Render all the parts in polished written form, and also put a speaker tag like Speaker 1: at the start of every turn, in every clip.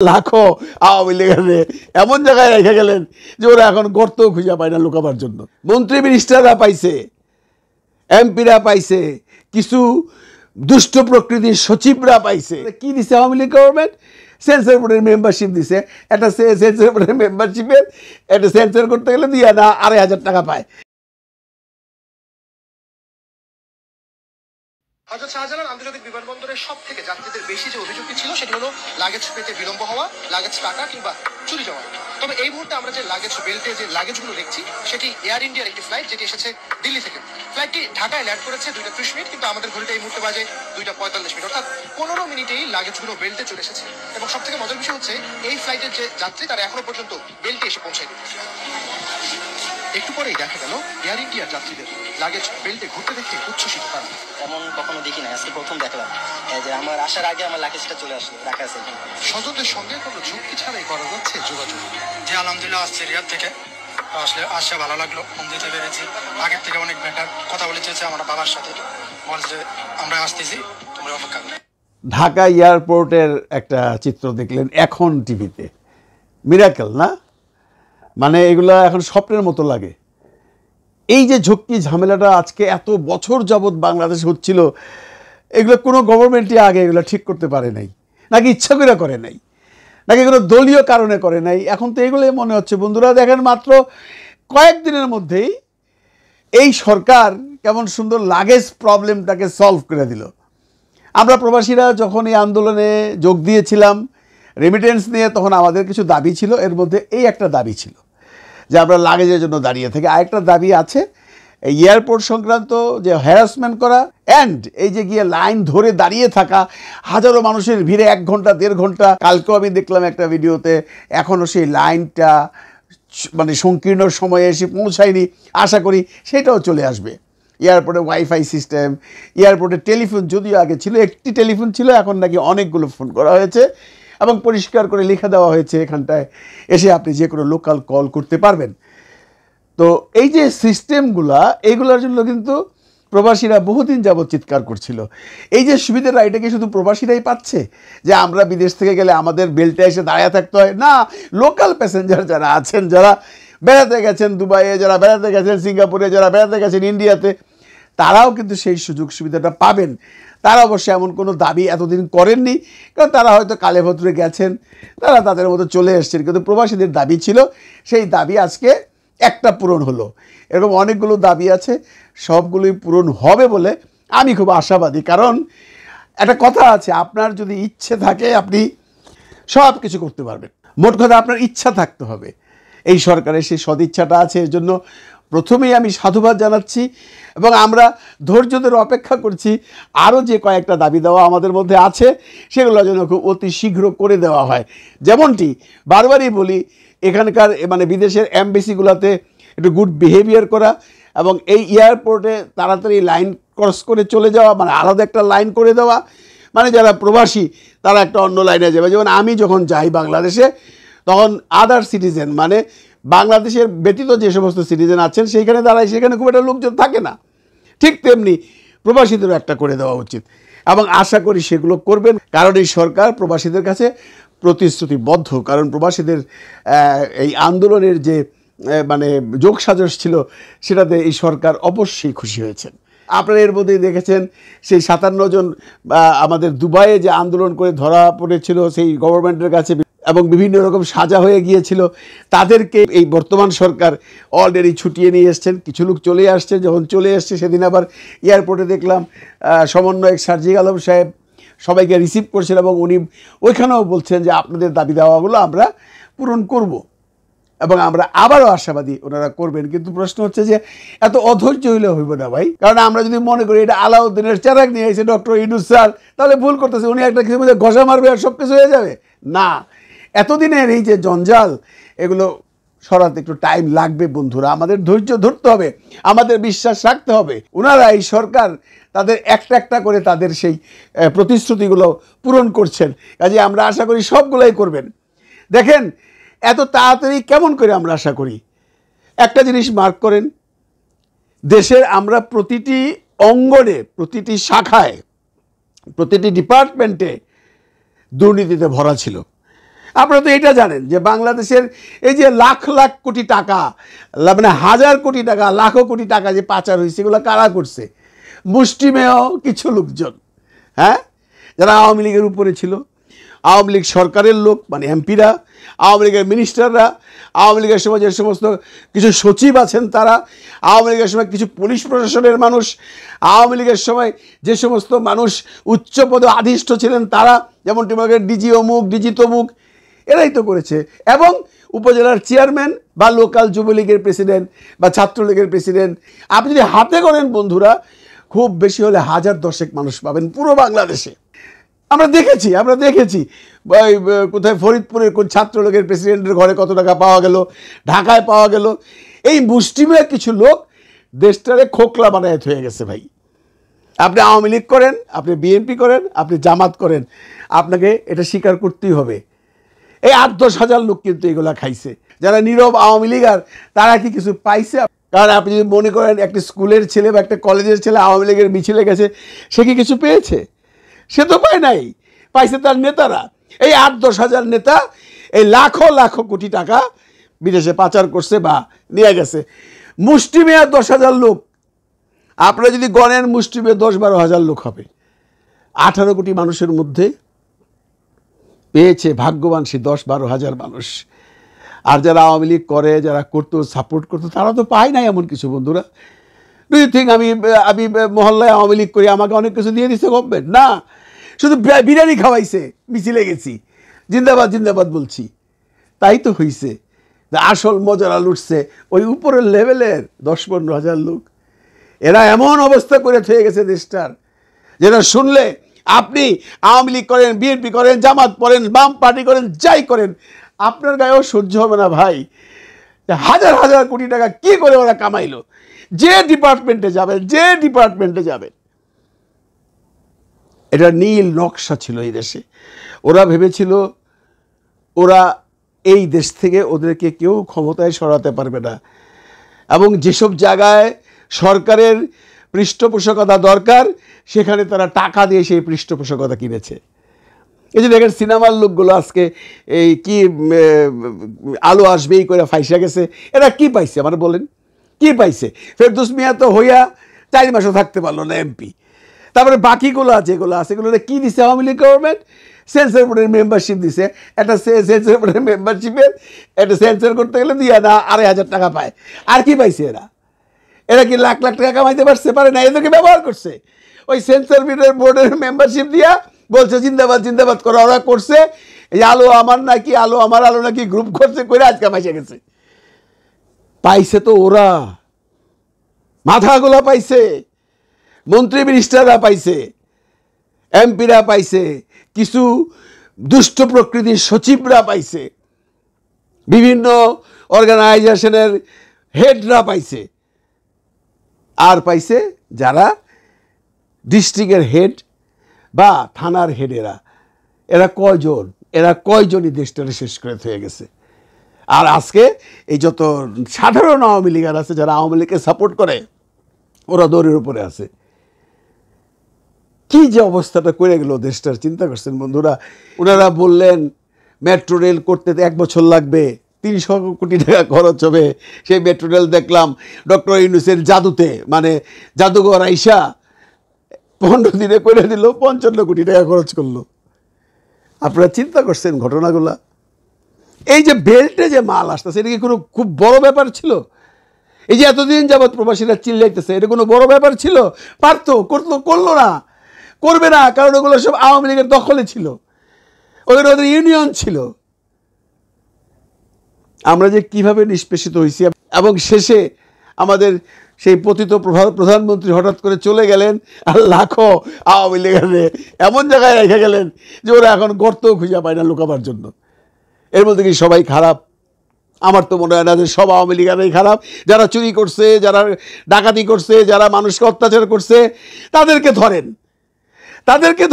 Speaker 1: লাখো আওয়ামী লীগের এমন জায়গায় রেখে গেলেন যে ওরা এখন গর্তও খুঁজে পায় না লুকাবার জন্য। মন্ত্রী মিনিস্টাররা পাইছে, এমপিরা পাইছে, কিছু দুষ্ট প্রকৃতির সচিবরা পাইছে। কি দিছে আওয়ামী লীগ গভর্নমেন্ট? সেন্সর বোর্ডের মেম্বারশিপ দিছে। একটা সেন্সর বোর্ডের মেম্বারশিপের একটা সেন্সর করতে গেলে দিয়ে না ২,৫০০ টাকা পায়।
Speaker 2: হযরত শাহজালাল আন্তর্জাতিক বিমানবন্দরের সব থেকে যাত্রীদের বেশি যে অভিযোগটি ছিল সেটি হলো লাগেজ পেতে বিলম্ব হওয়া, লাগেজ কাটা কিংবা চুরি যাওয়া। তবে এই মুহূর্তে আমরা যে লাগেজ বেল্টে যে লাগেজগুলো দেখছি সেটি এয়ার ইন্ডিয়ার একটি ফ্লাইট যেটি এসেছে দিল্লি থেকে। ফ্লাইটটি ঢাকায় ল্যান্ড করেছে 2টা 30 মিনিট, কিন্তু আমাদের ঘড়িতে এই মুহূর্তে বাজে 2টা 45 মিনিট, অর্থাৎ 15 মিনিটেই লাগেজগুলো বেল্টে চলে এসেছে। এবং সব থেকে মজার বিষয় হচ্ছে এই ফ্লাইটের যে যাত্রী তারা এখনো পর্যন্ত বেল্টে এসে পৌঁছায়নি। একটু পরেই দেখা গেল এয়ার ইন্ডিয়ার যাত্রীদের লাগেজ বেল্টে ঘুরতে দেখে উচ্ছ্বসিত তারা।
Speaker 3: এমন কখনো দেখি না, আজকে প্রথম দেখলাম যে আমার আসার আগে আমার লাগেজটা চলে আসলো, রাখা আছে।
Speaker 2: স্বজনদের সঙ্গে কোনো ঝুঁকি ছাড়াই করা যাচ্ছে যোগাযোগ।
Speaker 4: জি আলহামদুলিল্লাহ, আসছে রিয়াদ থেকে, আসলে আসছে ভালো লাগলো, ফোন দিতে পেরেছি, আগের থেকে অনেক বেটার। কথা বলে চেয়েছে আমার বাবার সাথে, বলছে আমরা আসতেছি, তোমরা অপেক্ষা করো।
Speaker 1: ঢাকা এয়ারপোর্টের একটা চিত্র দেখলেন এখন টিভিতে, মিরাকেল না? মানে এগুলো এখন স্বপ্নের মতো লাগে। এই যে ঝক্কি ঝামেলাটা আজকে এত বছর যাবৎ বাংলাদেশ হচ্ছিল, এগুলো কোনো গভর্নমেন্টই আগে এগুলো ঠিক করতে পারে নাই, নাকি ইচ্ছা করে করে নাই, নাকি কোনো দলীয় কারণে করে নাই। এখন তো এগুলোই মনে হচ্ছে। বন্ধুরা দেখেন, মাত্র কয়েকদিনের মধ্যেই এই সরকার কেমন সুন্দর লাগেজ প্রবলেমটাকে সলভ করে দিল। আমরা প্রবাসীরা যখন এই আন্দোলনে যোগ দিয়েছিলাম রেমিটেন্স নিয়ে, তখন আমাদের কিছু দাবি ছিল। এর মধ্যে এই একটা দাবি ছিল যে আমরা লাগেজের জন্য দাঁড়িয়ে থাকি। আরেকটা দাবি আছে এই এয়ারপোর্ট সংক্রান্ত যে হ্যারাসমেন্ট করা, অ্যান্ড এই যে গিয়ে লাইন ধরে দাঁড়িয়ে থাকা, হাজারো মানুষের ভিড়ে 1 ঘন্টা 1.5 ঘন্টা। কালকেও আমি দেখলাম একটা ভিডিওতে, এখনও সেই লাইনটা মানে সংকীর্ণ সময়ে এসে পৌঁছায়নি। আশা করি সেটাও চলে আসবে। এয়ারপোর্টে ওয়াইফাই সিস্টেম, এয়ারপোর্টে টেলিফোন, যদিও আগে ছিল একটি টেলিফোন ছিল, এখন নাকি অনেকগুলো ফোন করা হয়েছে এবং পরিষ্কার করে লিখে দেওয়া হয়েছে এখানটায় এসে আপনি যে কোনো লোকাল কল করতে পারবেন। তো এই যে সিস্টেমগুলা, এইগুলোর জন্য কিন্তু প্রবাসীরা বহুদিন যাবৎ চিৎকার করছিল। এই যে সুবিধাটা, এটা কি শুধু প্রবাসীরাই পাচ্ছে যে আমরা বিদেশ থেকে গেলে আমাদের বেল্টে এসে দাঁড়িয়ে থাকতে হয়? না, লোকাল প্যাসেঞ্জার যারা আছেন, যারা বেড়াতে গেছেন দুবাইয়ে, যারা বেড়াতে গেছেন সিঙ্গাপুরে, যারা বেড়াতে গেছেন ইন্ডিয়াতে, তারাও কিন্তু সেই সুযোগ সুবিধাটা পাবেন। তারা অবশ্যই এমন কোনো দাবি এতদিন করেননি, কারণ তারা হয়তো কালে ভদ্রে গেছেন, তারা তাদের মতো চলে এসছেন। কিন্তু প্রবাসীদের দাবি ছিল, সেই দাবি আজকে একটা পূরণ হলো। এরকম অনেকগুলো দাবি আছে, সবগুলোই পূরণ হবে বলে আমি খুব আশাবাদী। কারণ একটা কথা আছে, আপনার যদি ইচ্ছে থাকে আপনি সব কিছু করতে পারবেন। মোট কথা আপনার ইচ্ছা থাকতে হবে। এই সরকারের সেই সদিচ্ছাটা আছে। এর জন্য প্রথমেই আমি সাধুবাদ জানাচ্ছি এবং আমরা ধৈর্য ধরে অপেক্ষা করছি আরও যে কয়েকটা দাবি দেওয়া আমাদের মধ্যে আছে সেগুলো যেন খুব অতি শীঘ্র করে দেওয়া হয়। যেমনটি বারবারই বলি, এখানকার মানে বিদেশের এমবেসিগুলোতে একটু গুড বিহেভিয়ার করা এবং এই এয়ারপোর্টে তাড়াতাড়ি লাইন ক্রস করে চলে যাওয়া, মানে আলাদা একটা লাইন করে দেওয়া, মানে যারা প্রবাসী তারা একটা অন্য লাইনে যাবে। যেমন আমি যখন যাই বাংলাদেশে, তখন আদার সিটিজেন মানে বাংলাদেশের ব্যতীত যে সমস্ত সিটিজেন আছেন সেইখানে দাঁড়ায়, সেখানে খুব একটা লোকজন থাকে না। ঠিক তেমনি প্রবাসীদেরও একটা করে দেওয়া উচিত এবং আশা করি সেগুলো করবেন। কারণ এই সরকার প্রবাসীদের কাছে প্রতিশ্রুতিবদ্ধ। কারণ প্রবাসীদের এই আন্দোলনের যে মানে যোগসাজশ ছিল, সেটাতে এই সরকার অবশ্যই খুশি হয়েছেন। আপনারা এর মধ্যেই দেখেছেন সেই 57 জন আমাদের দুবাইয়ে যে আন্দোলন করে ধরা পড়েছিল সেই গভর্নমেন্টের কাছে এবং বিভিন্ন রকম সাজা হয়ে গিয়েছিল, তাদেরকে এই বর্তমান সরকার অলরেডি ছুটিয়ে নিয়ে এসছেন। কিছু লোক চলে আসছে, যখন চলে এসছে সেদিন আবার এয়ারপোর্টে দেখলাম সমন্বয়ক সার্জিক আলম সাহেব সবাইকে রিসিভ করছেন এবং উনি ওইখানেও বলছেন যে আপনাদের দাবি দেওয়াগুলো আমরা পূরণ করব এবং আমরা আবারও আশাবাদী ওনারা করবেন। কিন্তু প্রশ্ন হচ্ছে যে এত অধৈর্য হইলে হইব না ভাই। কারণ আমরা যদি মনে করি এটা আলাউদ্দিনের চেরাগ নিয়ে এসে ডক্টর ইউনূস স্যার, তাহলে ভুল করতেছে। উনি একটা কিছু মধ্যে ঘষা মারবে আর সব কিছু হয়ে যাবে না। এতদিনের এই যে জঞ্জাল, এগুলো সরাতে একটু টাইম লাগবে বন্ধুরা। আমাদের ধৈর্য ধরতে হবে, আমাদের বিশ্বাস রাখতে হবে। ওনারা এই সরকার তাদের একটা একটা করে তাদের সেই প্রতিশ্রুতিগুলো পূরণ করছেন। কাজে আমরা আশা করি সবগুলোই করবেন। দেখেন এত তাড়াতাড়ি কেমন করে আমরা আশা করি? একটা জিনিস মার্ক করেন, দেশের আমরা প্রতিটি অঙ্গনে, প্রতিটি শাখায়, প্রতিটি ডিপার্টমেন্টে দুর্নীতিতে ভরা ছিল। আপনারা তো এটা জানেন যে বাংলাদেশের এই যে লাখ লাখ কোটি টাকা, মানে হাজার কোটি টাকা, লাখো কোটি টাকা যে পাচার হয়েছে, এগুলো কারা করছে? মুষ্টিমেয় কিছু লোকজন, হ্যাঁ, যারা আওয়ামী লীগের উপরে ছিল, আওয়ামী লীগ সরকারের লোক, মানে এমপিরা, আওয়ামী লীগের মিনিস্টাররা, আওয়ামী লীগের সময় যে সমস্ত কিছু সচিব আছেন তারা, আওয়ামী লীগের সময় কিছু পুলিশ প্রশাসনের মানুষ, আওয়ামী লীগের সময় যে সমস্ত মানুষ উচ্চ পদে আধিষ্ঠ ছিলেন তারা, যেমন ডিজি অমুক, ডিজি তমুক, এরাই তো করেছে। এবং উপজেলার চেয়ারম্যান বা লোকাল যুবলীগের প্রেসিডেন্ট বা ছাত্রলীগের প্রেসিডেন্ট, আপনি যদি হাতে করেন বন্ধুরা, খুব বেশি হলে 1000-10 মানুষ পাবেন পুরো বাংলাদেশে। আমরা দেখেছি কোথায় ফরিদপুরের কোন ছাত্রলীগের প্রেসিডেন্টের ঘরে কত টাকা পাওয়া গেল, ঢাকায় পাওয়া গেল। এই মুষ্টিমেয় কিছু লোক দেশটারে খোকলা বানায় হয়ে গেছে ভাই। আপনি আওয়ামী লীগ করেন, আপনি বিএনপি করেন, আপনি জামাত করেন, আপনাকে এটা স্বীকার করতেই হবে। এই 8-10 হাজার লোক কিন্তু এগুলা খাইছে। যারা নীরব আওয়ামী লীগার, তারা কি কিছু পাইছে? কারণ আপনি যদি মনে করেন একটা স্কুলের ছেলে বা একটা কলেজের ছেলে আওয়ামী লীগের মিছিলে গেছে, সে কি কিছু পেয়েছে? সে তো পায় নাই, পাইছে তার নেতারা। এই 8-10 হাজার নেতা এই লাখো লাখো কোটি টাকা বিদেশে পাচার করছে বা নিয়ে গেছে। মুষ্টিমেয় 10 হাজার লোক, আপনারা যদি গণেন মুষ্টিমেয় 10-12 হাজার লোক হবে। 18 কোটি মানুষের মধ্যে পেয়েছে ভাগ্যবান সে 10-12 হাজার মানুষ। আর যারা আওয়ামী লীগ করে, যারা করতো, সাপোর্ট করতো, তারা তো পায় নাই এমন কিছু। বন্ধুরা, ডু ইউ থিঙ্ক আমি মহল্লায় আওয়ামী লীগ করি আমাকে অনেক কিছু দিয়ে দিচ্ছে গভর্নমেন্ট? না, শুধু বিরিয়ানি খাওয়াইছে, মিছিলে গেছি, জিন্দাবাদ জিন্দাবাদ বলছি, তাই তো হইছে। আসল মজারা লুটছে ওই উপরের লেভেলের 10-15 হাজার লোক। এরা এমন অবস্থা করে থয়ে গেছে দেশটার, যেটা শুনলে আপনি আওয়ামী লীগ করেন, বিএনপি করেন, জামাত করেন, বাম পার্টি করেন, যাই করেন, আপনার গায়েও সহ্য হবে না ভাই। হাজার হাজার কোটি টাকা কি করে ওরা কামাইলো? যে ডিপার্টমেন্টে যাবেন, এটা নীল নকশা ছিল এই দেশে। ওরা ভেবেছিল ওরা এই দেশ থেকে ওদেরকে কেউ ক্ষমতায় সরাতে পারবে না, এবং যেসব জায়গায় সরকারের পৃষ্ঠপোষকতা দরকার সেখানে তারা টাকা দিয়ে সেই পৃষ্ঠপোষকতা কিনেছে। এই যে দেখেন সিনেমার লোকগুলো আজকে এই কি আলো আসবেই করে ফাইসা গেছে, এরা কি পাইছে আমার বলেন? কি পাইছে? ফেরদৌস মিয়া তো হইয়া 4 মাসও থাকতে পারলো না এমপি। তারপরে বাকিগুলো যেগুলো আছে এগুলো কি দিছে আওয়ামী লীগ গভর্নমেন্ট? সেন্সর বোর্ডের মেম্বারশিপ দিছে। একটা সেন্সর বোর্ডের মেম্বারশিপের একটা সেন্সর করতে গেলে দিয়ে না 2,500 টাকা পায়। আর কি পাইছে এরা কি লাখ লাখ টাকা কামাইতে পারে না? এদেরকে ব্যবহার করছে। ওই সেন্সর বোর্ডের মেম্বারশিপ দিয়া বলছে জিন্দাবাদ জিন্দাবাদ করে ওরা করছে। এই আলো আমার নাকি, আলো আমার আলো নাকি গ্রুপ করছে করে আজকে কামাইছে গেছে। পাইছে তো ওরা, মাথাগুলা পাইছে, মন্ত্রী মিনিস্টাররা পাইছে, এমপিরা পাইছে, কিছু দুষ্ট প্রকৃতির সচিবরা পাইছে, বিভিন্ন অর্গানাইজেশনের হেডরা পাইছে, আর পাইছে যারা ডিস্ট্রিক্টের হেড বা থানার হেডেরা। এরা কয়জনই দেশটারে শেষ করে হয়ে গেছে। আর আজকে এই যত সাধারণ আওয়ামী লীগার আছে, যারা আওয়ামী লীগকে সাপোর্ট করে, ওরা দৌড়ের উপরে আছে। কি যে অবস্থাটা করে গেল দেশটার, চিন্তা করছেন বন্ধুরা? ওনারা বললেন মেট্রো রেল করতে 1 বছর লাগবে, 300 কোটি টাকা খরচ হবে। সেই মেট্রো রেল দেখলাম ডক্টর ইউনূসের জাদুতে, মানে জাদুঘর আইসা 15 দিনে করে দিল, 55 কোটি টাকা খরচ করলো। আপনারা চিন্তা করছেন ঘটনাগুলা? এই যে বেল্টে যে মাল আসতেছে, এটা কি কোনো খুব বড় ব্যাপার ছিল? এই যে এতদিন যাবৎ প্রবাসীরা চিল্লাইতেছে, এটা কোনো বড় ব্যাপার ছিল? পারতো, করলো না, করবে না, কারণ ওগুলো সব আওয়ামী লীগের দখলে ছিল, ওদের ইউনিয়ন ছিল। আমরা যে কিভাবে নিষ্পেষিত হয়েছি, এবং শেষে আমাদের সেই পতিত প্রধানমন্ত্রী হঠাৎ করে চলে গেলেন, আর লাখো আওয়ামী লীগের এমন জায়গায় রেখে গেলেন যে ওরা এখন গর্তও খুঁজে পায় না লুকাবার জন্য। এর মধ্যে কি সবাই খারাপ? আমার তো মনে হয় না যে সব আওয়ামী লীগারাই খারাপ। যারা চুরি করছে, যারা ডাকাতি করছে, যারা মানুষকে অত্যাচার করছে, তাদেরকে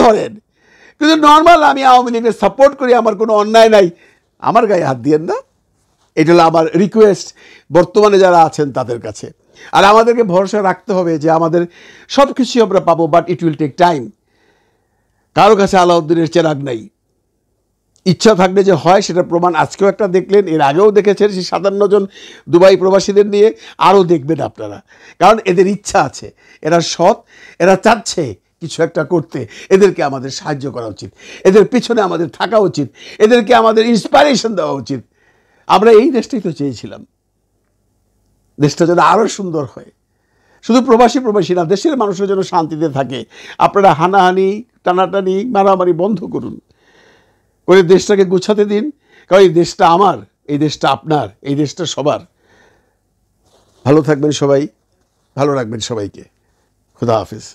Speaker 1: ধরেন। কিন্তু নর্মাল আমি আওয়ামী লীগের সাপোর্ট করি, আমার কোনো অন্যায় নাই, আমার গায়ে হাত দিয়েন না। এটা হলো আমার রিকোয়েস্ট বর্তমানে যারা আছেন তাদের কাছে। আর আমাদেরকে ভরসা রাখতে হবে যে আমাদের সব কিছুই আমরা পাবো, but it will take time. কারো কাছে আলাউদ্দিনের চেরাগ নাই, ইচ্ছা থাকলে যে হয় সেটা প্রমাণ আজকেও একটা দেখলেন, এর আগেও দেখেছেন সেই 57 জন দুবাই প্রবাসীদের নিয়ে, আরও দেখবেন আপনারা। কারণ এদের ইচ্ছা আছে, এরা সৎ, এরা চাচ্ছে কিছু একটা করতে। এদেরকে আমাদের সাহায্য করা উচিত, এদের পিছনে আমাদের থাকা উচিত, এদেরকে আমাদের ইন্সপাইরেশন দেওয়া উচিত। আমরা এই দেশটাই তো চেয়েছিলাম, দেশটা যেন আরও সুন্দর হয়। শুধু প্রবাসী না, দেশের মানুষের জন্য শান্তিতে থাকে। আপনারা হানাহানি, টানাটানি, মারামারি বন্ধ করুন, করে দেশটাকে গুছাতে দিন। কারণ এই দেশটা আমার, এই দেশটা আপনার, এই দেশটা সবার। ভালো থাকবেন সবাই, ভালো রাখবেন সবাইকে। খুদা হাফেজ।